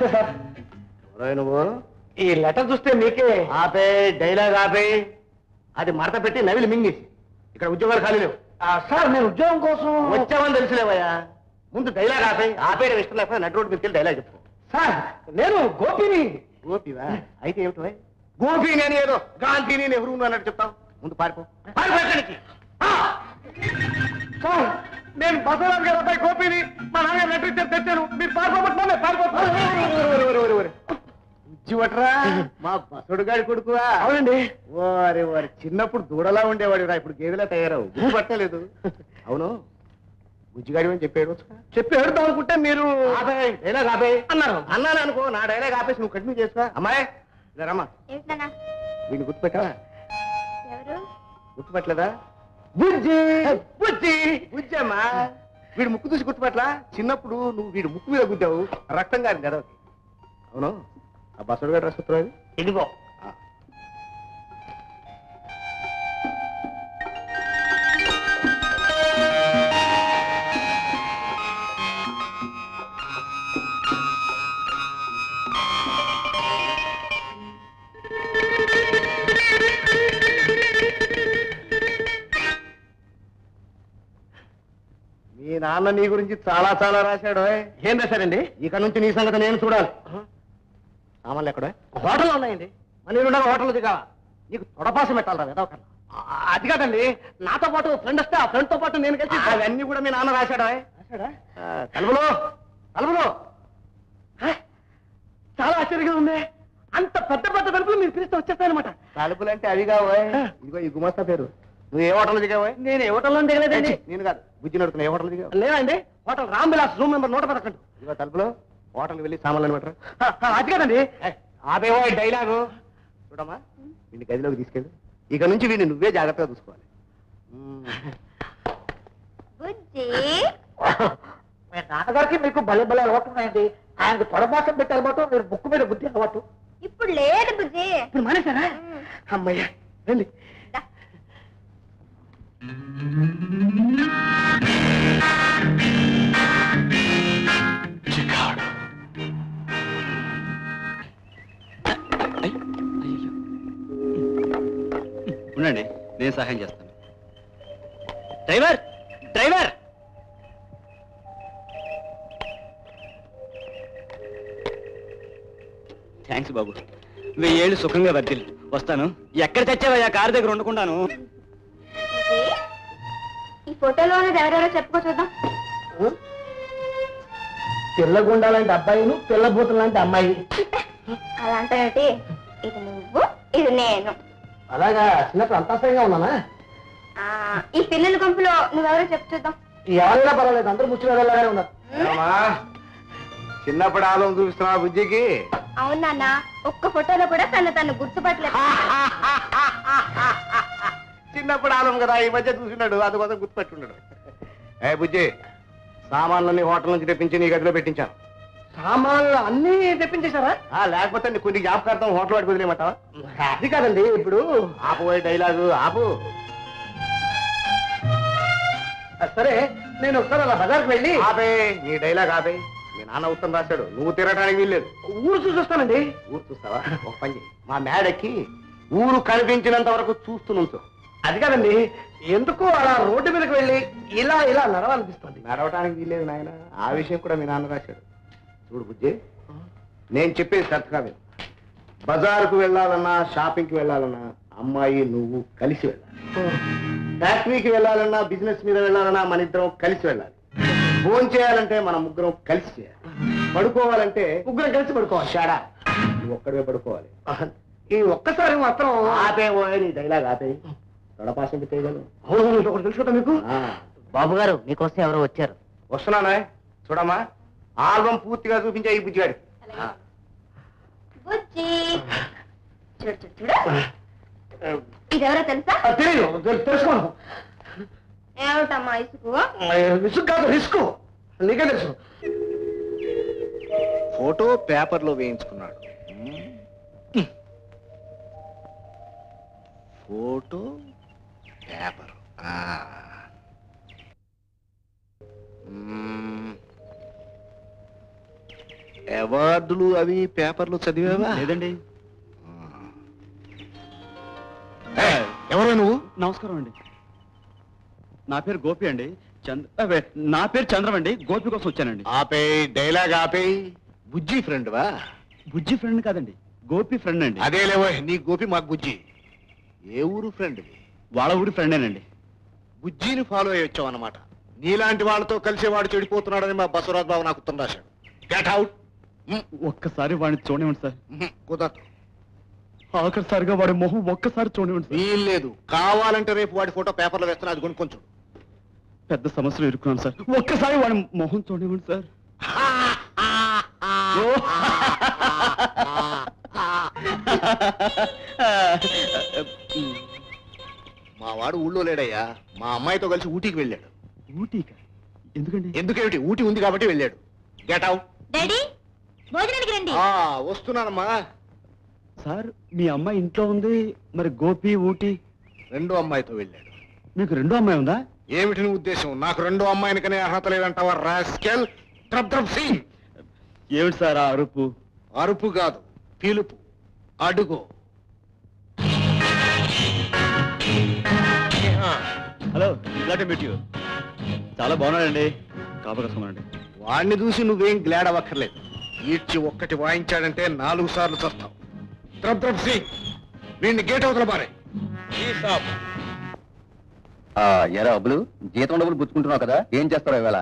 నమస్తే సార్. నువ్వు ఈ లెటర్ చూస్తే మీకే. ఆపే, డైలాగ్ ఆపే. అది మడత పెట్టి నవిలి మింగేసి. ఇక్కడ ఉద్యోగాలు ఖాళీ లేవు. సార్ నేను ఉద్యోగం కోసం వచ్చామని తెలుసులేవయ్యా. ముందు డైలాగ్ ఆపేయడం ఇష్టం లేకపోతే నటు రోడ్డు మీద డైలాగ్ చెప్పు. సార్ నేను గోపిని. గోపివా? అయితే ఏమిటి గోపి? నేను ఏదో గాంధీని నెహ్రూ అన్నట్టు చెప్తావు. ముందు పారిపో. సార్ నేను బసవరాజు గారి అబ్బాయి గోపిని. మా నాన్నగారు లెటర్ ఇచ్చారు, తెచ్చాను. మీరు పారిపోబట్టుకోండి. ఉజ్జివట్రా మా బసోడు గారి కొడుకువా? అవునండి. వారి వారి చిన్నప్పుడు దూడలా ఉండేవాడు రా, ఇప్పుడు గేదెలా తయారావు. గుర్తు పట్టలేదు. అవును, బుజ్జిగాడి అని చెప్పాడు. చెప్పి ఎడుతాం అనుకుంటే మీరు డైలాగ్ ఆపే అన్నారు. అన్నాను అనుకో, నా డైలాగ్ ఆపేసి నువ్వు కంటిన్యూ చేసుకో. అమ్మాయి రమ్మా. వీడిని గుర్తుపెట్టావా? గుర్తుపట్టలేదా? బుజ్జి బుజ్జి బుజ్జి అమ్మా. వీడు ముక్కు చూసి గుర్తుపట్ల. చిన్నప్పుడు నువ్వు వీడు ముక్కు మీద గుద్దావు, రక్తం గారి కదా. అవును, ఆ బసోడు గారి డ్రెస్ ఉత్తరం ఇదిగో. మీ నాన్న నీ గురించి చాలా చాలా రాశాడు. ఏం రాశారండి? ఇక నుంచి నీ సంగతి నేను చూడాలి. సామాన్లు ఎక్కడ? హోటల్లో ఉన్నాయండి. మన హోటల్ దిగావా? నీకు తొడపాసం పెట్టాలరా ఏదో ఒక. అది కాదండి, నాతో పాటు ఫ్రెండ్ వస్తే ఆ ఫ్రెండ్ తో పాటు నేను కలిసి. అవన్నీ కూడా మీ నాన్న రాశాడా? తలుపులో తలుపులో. చాలా ఆశ్చర్యంగా ఉంది. అంత పెద్ద పెద్ద తలుపులు మీరు పిలిస్తే వచ్చేస్తాయన్నమాట. తలుపులు అంటే అవి కావా? ఇదిగో ఈ గుమస్తా పేరు. నువ్వు ఏ హోటల్ దిగావా? నేను ఏ హోటల్లో దిగలేదండి. నేను కాదు, బుజ్జి నడుతున్నా. ఏ హోటల్ దిగావు? లేదండి, hotel Ram Vilas, room number 111. ఇదిగో తలుపులో. హోటల్కి వెళ్ళి సామాన్లు పెట్టరా. అది కాదండి. ఆపేవో డైలాగు. చూడమ్మా, వీడిని గదిలోకి తీసుకెళ్ళి. ఇక నుంచి వీడిని నువ్వే జాగ్రత్తగా చూసుకోవాలి. మీ నాన్నగారికి మీకు భలే భలే అలవాటు ఉన్నాయండి. ఆయనకు పొడబాసం పెట్టి అలవాటు, మీరు బుక్కు మీద బుద్ధి అలవాటు. ఇప్పుడు లేదు బుజ్జి. ఇప్పుడు మానేశారా? అమ్మయ్య రండి. ఉండండి, నేను సహాయం చేస్తాను. Driver driver. థ్యాంక్స్ బాబు, 1000 ఏళ్ళు సుఖంగా వర్దిల్లు. వస్తాను. ఎక్కడ తెచ్చావయ్యా? కారు దగ్గర వండుకుంటాను. ఈ ఫోటోలో ఉన్నది ఎవరెవరో చెప్పుకో చూద్దాం. తెల్లగుండా లాంటి అబ్బాయిను, తెల్లబూతులు లాంటి అమ్మాయి. అలా అంటే ఇది నువ్వు, ఇది నేను. అలాగా? చిన్నప్పుడు అంతాసంగా ఉన్నానా? ఈ పిల్లల గుంపులో నువ్వెవరో చెప్పు చూద్దాం. ఎవరైనా పర్వాలేదు, అందరూ ముచ్చులాగానే ఉన్నారు. చిన్నప్పుడు ఆలోచన చూపిస్తున్నా బుజ్జికి. అవును నాన్న, ఒక్క ఫోటోలో కూడా తను గుర్తుపట్టలేదు. చిన్నప్పుడు ఆలం కదా, ఈ మధ్య చూసినాడు, అందుకోసం గుర్తుపెట్టున్నాడు. ఏ బుజ్జి, సామాన్లన్నీ హోటల్ నుంచి తెప్పించి నీ గదిలో పెట్టించాను. సామాన్లు అన్ని తెప్పించేశారా? లేకపోతే నీ కొన్ని జ్ఞాపకార్థం హోటల్ వాడికి వదిలేమంటావా? అది కాదండి, ఇప్పుడు ఆపుపోయే డైలాగు ఆపు. సరే, నేను ఒకసారి అలా బజార్కి వెళ్ళి. ఆపే, నీ డైలాగ్ ఆపే. మీ నాన్న ఉత్తరం రాశాడు, నువ్వు తిరగటానికి వీల్లేదు. ఊరు చూస్తానండి. ఊరు చూస్తావా? ఒక పని చేయి, మా మేడకి ఊరు కనిపించినంత వరకు చూస్తూ నుంచో. అది కాదండి, ఎందుకు అలా రోడ్డు మీదకి వెళ్ళి ఇలా ఇలా నడవాలనిపిస్తుంది. నడవటానికి వీల్లేదు నాయన, ఆ విషయం కూడా మీ నాన్న రాశాడు. చూడు బుజ్జి, నేను చెప్పేది శ్రద్ధగా విను. బజారుకు వెళ్ళాలన్నా, షాపింగ్కి వెళ్ళాలన్నా అమ్మాయి నువ్వు కలిసి వెళ్ళాలి. ఫ్యాక్టరీకి వెళ్ళాలన్నా, బిజినెస్ మీద వెళ్ళాలన్నా మన ఇద్దరం కలిసి వెళ్ళాలి. ఫోన్ చేయాలంటే మనం ముగ్గురం కలిసి చేయాలి. పడుకోవాలంటే ముగ్గురం కలిసి పడుకోవాలి. షాడా, నువ్వు ఒక్కడే పడుకోవాలి. ఈ ఒక్కసారి మాత్రం ఆపే, నీ డైలాగ్ ఆపే. తొడపాసం పెట్టేయగలను. ఒకటి తెలుసుకుంటా మీకు. బాబు గారు మీకోసం ఎవరో వచ్చారు. వస్తున్నానా? చూడమ్మా, ఆల్బం పూర్తిగా చూపించే ఈ బుజ్జిగాడి. బుజ్జి చూడు చూడు చూడు, ఇదెవరో తెలుసా? తెలియదు, తెలుసుకోను. ఏమిటమ్మా ఇసుకు? రిస్క్ కాదు, రిస్క్. నీకే తెలుసు. ఫోటో పేపర్లో వేయించుకున్నాడు. Photo paper. అవార్డులు అవి పేపర్లు చదివావా? లేదండి. ఎవరు నువ్వు? నమస్కారం అండి. నా పేరు గోపి అండి. నా పేరు చంద్రం అండి. గోపి కోసం వచ్చానండి. ఆపే డైలాగ్ ఆపే. బుజ్జి ఫ్రెండ్ వా? బుజ్జి ఫ్రెండ్ కాదండి, గోపి ఫ్రెండ్ అండి. అదేలేవో, నీ గోపి మాకు బుజ్జి. ఏ ఊరు ఫ్రెండ్? వాళ్ళ ఊరి ఫ్రెండేనండి. బుజ్జిని ఫాలో అయ్యి వచ్చావు అన్నమాట. నీలాంటి వాళ్ళతో కలిసి వాడు చెడిపోతున్నాడని మా బసవరాజ్ బాబు నాకు ఉత్తరం రాశాడు. Get out. ఒక్కసారి వాడిని చూడనివ్వండి సార్. కుదరదు. ఆఖరిసారిగా వాడి మొహం ఒక్కసారి చూడనివ్వండి సార్. వీల్లేదు. కావాలంటే రేపు వాడి ఫోటో పేపర్లో వేస్తున్నా, అది కొనుక్కొంచు. పెద్ద సమస్యలు ఇరుక్కున్నాను సార్. ఒక్కసారి వాడి మొహం చూడనివ్వండి సార్. మా వాడు ఊళ్ళో లేడయ్యా. మా అమ్మాయితో కలిసి ఊటీకి వెళ్ళాడు. ఊటీకా? ఎందుకండి? ఎందుకేమిటి, ఊటీ ఉంది కాబట్టి వెళ్ళాడు. Get out. డాడీ భోజనానికి రండి. వస్తున్నానమ్మా. సార్ మీ అమ్మాయి ఇంట్లో ఉంది, మరి గోపి ఊటీ? రెండో అమ్మాయితో వెళ్ళాడు. మీకు రెండో అమ్మాయి ఉందా? ఏమిటి నీ ఉద్దేశం? నాకు రెండో అమ్మాయినికనే అర్హత లేదంటావా రాస్కెల్? ఏమిటి సార్ ఆ అరుపు? అరుపు కాదు, పిలుపు. అడుగు. Hello, glad to meet you. చాలా బాగున్నాడండి. కాపకసమండి. వాడిని చూసి నువ్వేం గ్లాడ్ అవ్వక్కర్లేదు. ఈడ్చి ఒక్కటి వాయించాడంటే 4 సార్లు చస్తావు. వీడిని గేట్ అవతల బారే. ఎరా అబ్బులు, జీతం డబ్బులు పుచ్చుకుంటున్నావు కదా, ఏం చేస్తారో ఇవాళ?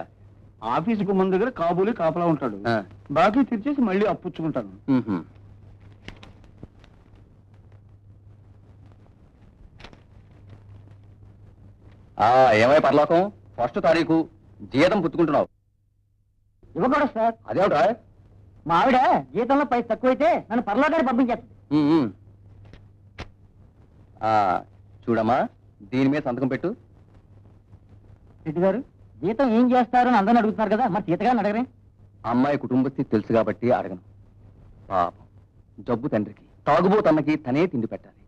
ఆఫీసుకు ముందు దగ్గర కాబూలి కాపలా ఉంటాడు. బాకీ తీర్చేసి మళ్ళీ అప్పుచ్చుకుంటాను. ఏమై పర్లోకం, 1వ తారీఖు జీతం పుచ్చుకుంటున్నావు. ఇవ్వకూడదు సార్. అదేమిటా? మా ఆవిడ జీతంలో పై తక్కువైతే నన్ను పరలోకాన్ని పంపించేస్తుంది. చూడమ్మా, దీని మీద సంతకం పెట్టు. రెడ్డి గారు, జీతం ఏం చేస్తారు అని అందరిని అడుగుతున్నారు కదా, మరి సీతగారిని అడగరే? అమ్మాయి కుటుంబ స్థితి తెలుసు కాబట్టి అడగను. పాపం, జబ్బు తండ్రికి, తాగుబోతన్నకి తనే తిండి పెట్టాలి.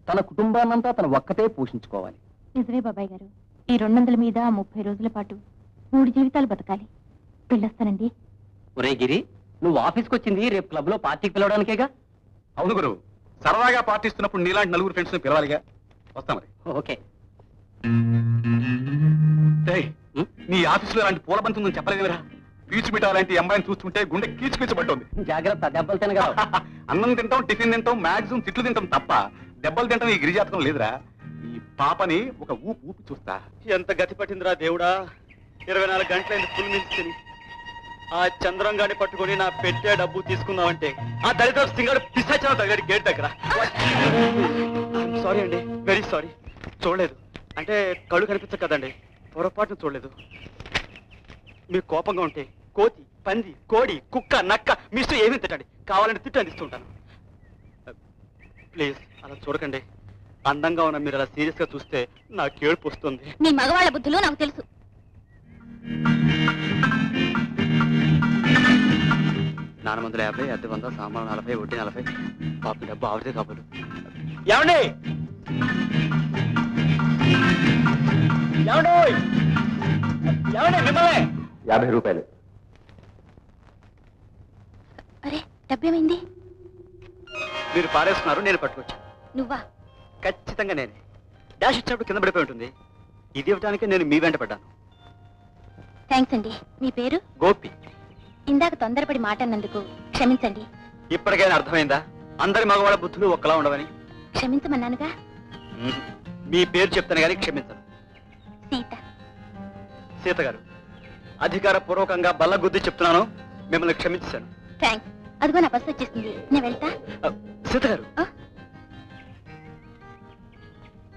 తన కుటుంబాన్నంతా తన ఒక్కతే పోషించుకోవాలి. నిజమే బాబాయ్ గారు, ఈ 200 మీద 30 రోజుల పాటు 3 జీవితాలు బతకాలి. వెళ్ళొస్తానండి. ఒరే గిరి, నువ్వు ఆఫీస్కి వచ్చింది రేపు క్లబ్ లో పార్టీకి పిలవడానికేగా? అవును గురు, సరదాగా పార్టీస్తున్నప్పుడు నీలాంటి 4 ఫ్రెండ్స్ పిలవాలిగా. వస్తా మరి. ఓకే. నీ ఆఫీసులో అలాంటి పూల బంతి ఉందని చెప్పలేదురా. పీచు మిఠా లాంటి అమ్మాయిని చూస్తుంటే గుండె కీచుకీచబట్టుంది. జాగ్రత్త, దెబ్బలు తినగా. అన్నం తింటాం, టిఫిన్ తింటాం, మాక్సిమం తిట్లు తింటాం తప్ప దెబ్బలు తింటాం ఈ గిరిజాతకం లేదురా. ఈ పాపని ఒక ఊపి చూస్తా. ఎంత గతి పట్టిందిరా దేవుడా. 24 గంటలైంది ఫుల్ మిల్స్ తిని. ఆ చంద్రంగాని పట్టుకొని నా పెట్టే డబ్బు తీసుకుందామంటే ఆ దళిత సింగడు పిశాచన దగ్గర గేట్ దగ్గర. సారీ అండి, వెరీ సారీ. చూడలేదు అంటే కళ్ళు కనిపించదు కదండి, పొరపాటును చూడలేదు. మీరు కోపంగా ఉంటే కోతి, పంది, కోడి, కుక్క, నక్క మీ ఇష్టం ఏమీ తిట్టండి, కావాలంటే తిట్టు అందిస్తుంటాను. ప్లీజ్ అలా చూడకండి. అందంగా ఉన్న మీరు అలా సీరియస్ గా చూస్తే నాకు ఏడుపు వస్తుంది. మీ మగవాళ్ళ బుద్ధులు నాకు తెలుసు. 450, అద్దె 100, సామాను 40, వడ్డీ 40. పాపి డబ్బు ఆవిడే కాబోలు. ఏమండి ఏమండి ఏమండి మిమ్మల్ని. 50 రూపాయలు. అరే, డబ్బేమైంది? మీరు పారేస్తున్నారు, నేను పట్టుకొచ్చాను. నువ్వా? ఖచ్చితంగా నేనే. డాష్ ఇచ్చినప్పుడు కింద పడిపోయి ఉంటుంది. ఇది ఇవ్వటానికి నేను మీ వెంట పడ్డాను. థ్యాంక్స్ అండి. మీ పేరు? గోపి. ఇందాక తొందరపడి మాట అన్నందుకు క్షమించండి. ఇప్పటికైనా అర్థమైందా అందరి మగవాళ్ళ బుద్ధులు ఒక్కలా ఉండవని? క్షమించమన్నానుగా. మీ పేరు చెప్తాను కానీ క్షమించను. సీత. సీత గారు, అధికార పూర్వకంగా బల్లగుద్ది చెప్తున్నాను, మిమ్మల్ని క్షమించాను. థ్యాంక్స్. అదిగో నా బస్సు వచ్చేస్తుంది, నేను వెళ్తా. సీత గారు,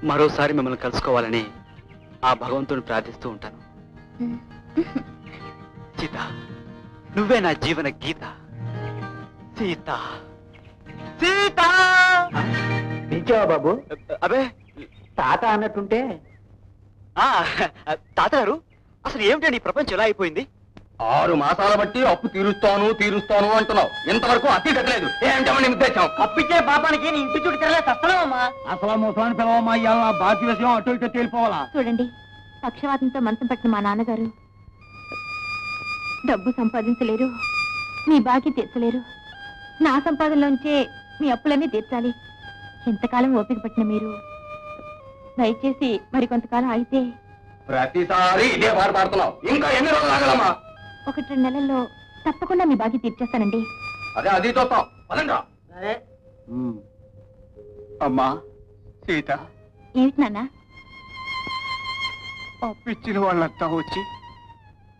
మరోసారి మిమ్మల్ని కలుసుకోవాలని ఆ భగవంతుని ప్రార్థిస్తూ ఉంటాను. సీత, నువ్వే నా జీవన గీత. సీత సీత. పిలిచావా బాబు? అబే, తాత అన్నట్టుంటే. తాతగారు, అసలు ఏమిటండి ఈ ప్రపంచం ఎలా అయిపోయింది? 6 మాసాల బట్టి అప్పు తీరుస్తాను అంటున్నావు. ఇంతవరకు అతి కట్టలేదు. ఏంటమ్మని ఉద్దేశం? అప్పిచ్చే పాపానికి నీ ఇంటి చుట్టూ తిరగలే కష్టమమ్మా. అసలు ముసలాన్ని పిలవమ్మా, ఇవాళ బాకీ విషయం అటు ఇటు తేలిపోవాలా? చూడండి, పక్షవాతంతో మంచం పట్టిన మా నాన్నగారు డబ్బు సంపాదించలేరు, మీ బాకీ తీర్చలేరు. నా సంపాదనలోంచే మీ అప్పులన్నీ తీర్చాలి. ఎంతకాలం ఓపిక పట్టిన మీరు దయచేసి మరికొంతకాలం అయితే. ప్రతిసారి ఇదే పాట పాడుతున్నావు. ఇంకా ఎన్ని రోజులు ఆగలమ్మా? 1-2 నెలల్లో తప్పకుండా మీ బాకీ తీర్చేస్తానండి. అదే అది చూస్తాం. పదండ్రా. సరే అమ్మా సీత, ఏమిటి నాన్న? అప్పిచ్చిన వాళ్ళంతా వచ్చి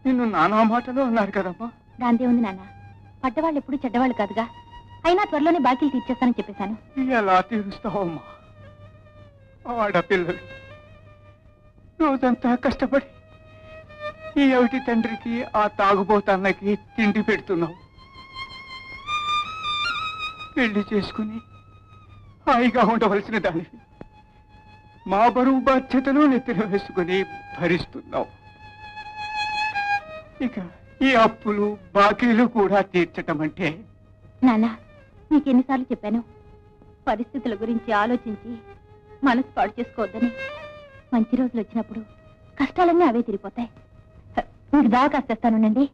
నిన్ను నానా మాటలు అన్నారు కదమ్మా. దాందే ఉంది నాన్న. పడ్డవాళ్ళు ఎప్పుడు చెడ్డవాళ్ళు కాదుగా. అయినా త్వరలోనే బాకీలు తీర్చేస్తానని చెప్పేశాను. ఎలా తీరుస్తావమ్మా? ఆడపిల్లలు రోజంతా కష్టపడి ఈ ఎవటి తండ్రికి ఆ తాగుబోతన్నకి తిండి పెడుతున్నావు. పెళ్లి చేసుకుని హాయిగా ఉండవలసిన దానివి మా బరువు బాధ్యతలు నెత్తిన వేసుకుని భరిస్తున్నావు. ఇక ఈ అప్పులు బాకీలు కూడా తీర్చటం అంటే. నాన్న, నీకెన్నిసార్లు చెప్పాను పరిస్థితుల గురించి ఆలోచించి మనసు పాడు చేసుకోవద్దని. మంచి రోజులు వచ్చినప్పుడు కష్టాలన్నీ అవే తీరిపోతాయి. మీరు దాకా కాస్త తెస్తానునండి.